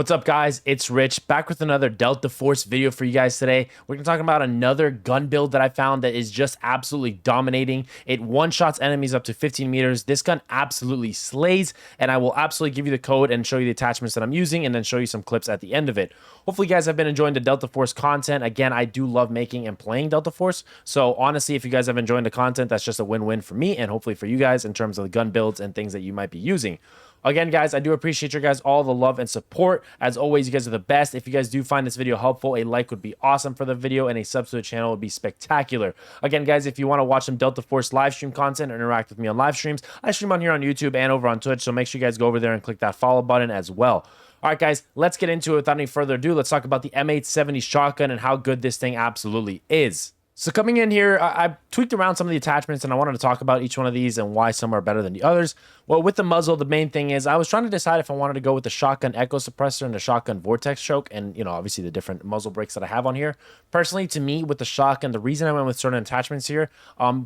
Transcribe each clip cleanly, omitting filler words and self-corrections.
What's up, guys? It's Rich, back with another Delta Force video for you guys today. We're going to talk about another gun build that I found that is just absolutely dominating. It one-shots enemies up to 15 meters. This gun absolutely slays, and I will absolutely give you the code and show you the attachments that I'm using and then show you some clips at the end of it. Hopefully, you guys have been enjoying the Delta Force content. Again, I do love making and playing Delta Force, so honestly, if you guys have enjoyed the content, that's just a win-win for me and hopefully for you guys in terms of the gun builds and things that you might be using. Again, guys, I do appreciate you guys all the love and support. As always, you guys are the best. If you guys do find this video helpful, a like would be awesome for the video and a sub to the channel would be spectacular. Again, guys, if you want to watch some Delta Force live stream content or interact with me on live streams, I stream on here on YouTube and over on Twitch, so make sure you guys go over there and click that follow button as well. All right, guys, let's get into it without any further ado. Let's talk about the M870 shotgun and how good this thing absolutely is. So coming in here, I tweaked around some of the attachments and I wanted to talk about each one of these and why some are better than the others. Well, with the muzzle, the main thing is I was trying to decide if I wanted to go with the shotgun echo suppressor and the shotgun vortex choke and, you know, obviously the different muzzle breaks that I have on here. Personally, to me, with the shotgun, the reason I went with certain attachments here,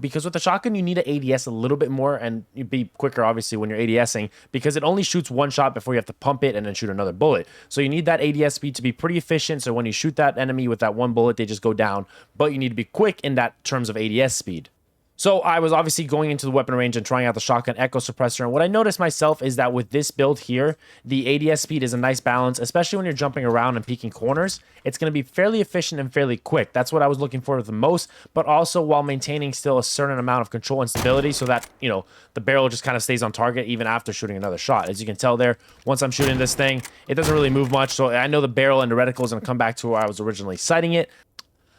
because with the shotgun, you need an ADS a little bit more and you'd be quicker, obviously, when you're ADSing because it only shoots one shot before you have to pump it and then shoot another bullet. So you need that ADS speed to be pretty efficient. So when you shoot that enemy with that one bullet, they just go down, but you need to be quick in that terms of ADS speed. So I was obviously going into the weapon range and trying out the shotgun echo suppressor. And what I noticed myself is that with this build here, the ADS speed is a nice balance, especially when you're jumping around and peeking corners. It's going to be fairly efficient and fairly quick. That's what I was looking for the most, but also while maintaining still a certain amount of control and stability so that, you know, the barrel just kind of stays on target even after shooting another shot. As you can tell there, once I'm shooting this thing, it doesn't really move much. So I know the barrel and the reticle is going to come back to where I was originally sighting it.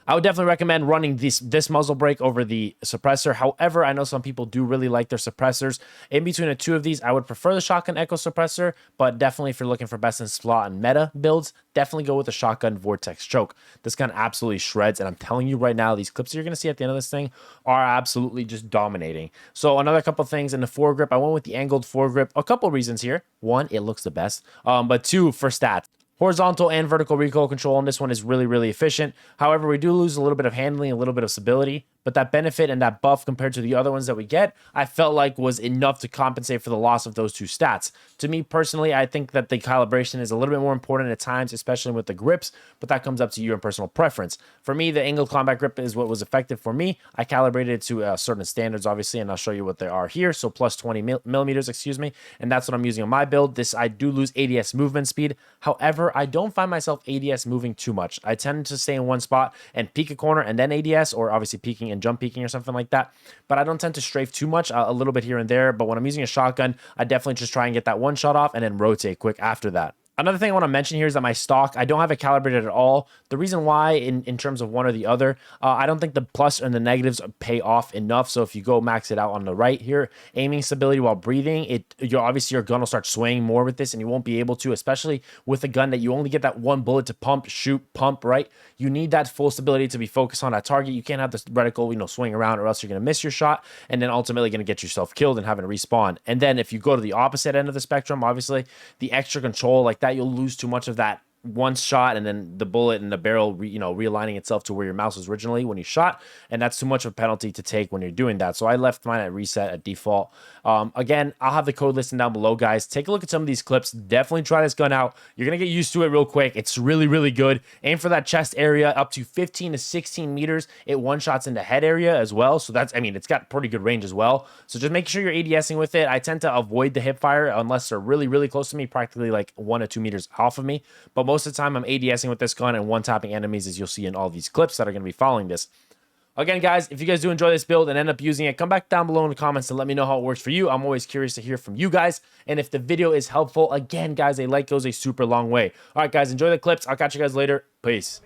I would definitely recommend running this muzzle brake over the suppressor. However, I know some people do really like their suppressors. In between the two of these, I would prefer the shotgun echo suppressor, but definitely if you're looking for best in slot and meta builds, definitely go with the shotgun vortex choke. This gun absolutely shreds, and I'm telling you right now, these clips that you're going to see at the end of this thing are absolutely just dominating. So another couple things in the foregrip, I went with the angled foregrip. A couple reasons here. One, it looks the best, but two, for stats. Horizontal and vertical recoil control on this one is really, really efficient. However, we do lose a little bit of handling, a little bit of stability, but that benefit and that buff compared to the other ones that we get, I felt like was enough to compensate for the loss of those two stats. To me personally, I think that the calibration is a little bit more important at times, especially with the grips, but that comes up to your personal preference. For me, the angled combat grip is what was effective for me. I calibrated it to certain standards, obviously, and I'll show you what they are here. So plus 20 millimeters, excuse me, and that's what I'm using on my build. This, I do lose ADS movement speed. However, I don't find myself ADS moving too much. I tend to stay in one spot and peek a corner and then ADS, or obviously peeking and jump peeking or something like that. But I don't tend to strafe too much, a little bit here and there. But when I'm using a shotgun, I definitely just try and get that one shot off and then rotate quick after that. Another thing I want to mention here is that my stock, I don't have it calibrated at all. The reason why, in terms of one or the other, I don't think the plus and the negatives pay off enough. So if you go max it out on the right here, aiming stability while breathing, obviously your gun will start swaying more with this and you won't be able to, especially with a gun that you only get that one bullet to pump, shoot, pump, right? You need that full stability to be focused on that target. You can't have this reticle, you know, swing around or else you're going to miss your shot and then ultimately going to get yourself killed and having to respawn. And then if you go to the opposite end of the spectrum, obviously the extra control like that, you'll lose too much of that one shot and then the bullet and the barrel realigning itself to where your mouse was originally when you shot, and that's too much of a penalty to take when you're doing that. So I left mine at reset at default. Again, I'll have the code listed down below, guys. Take a look at some of these clips. Definitely try this gun out. You're gonna get used to it real quick. It's really, really good. Aim for that chest area up to 15 to 16 meters. It one shots into head area as well, so that's, I mean, it's got pretty good range as well. So just make sure you're ADSing with it. I tend to avoid the hip fire unless they're really, really close to me, practically like 1 or 2 meters off of me. But most of the time I'm ADSing with this gun and one-tapping enemies, as you'll see in all these clips that are going to be following this. Again, guys, if you guys do enjoy this build and end up using it, come back down below in the comments and let me know how it works for you. I'm always curious to hear from you guys. And if the video is helpful, again, guys, a like goes a super long way. All right, guys, enjoy the clips. I'll catch you guys later. Peace.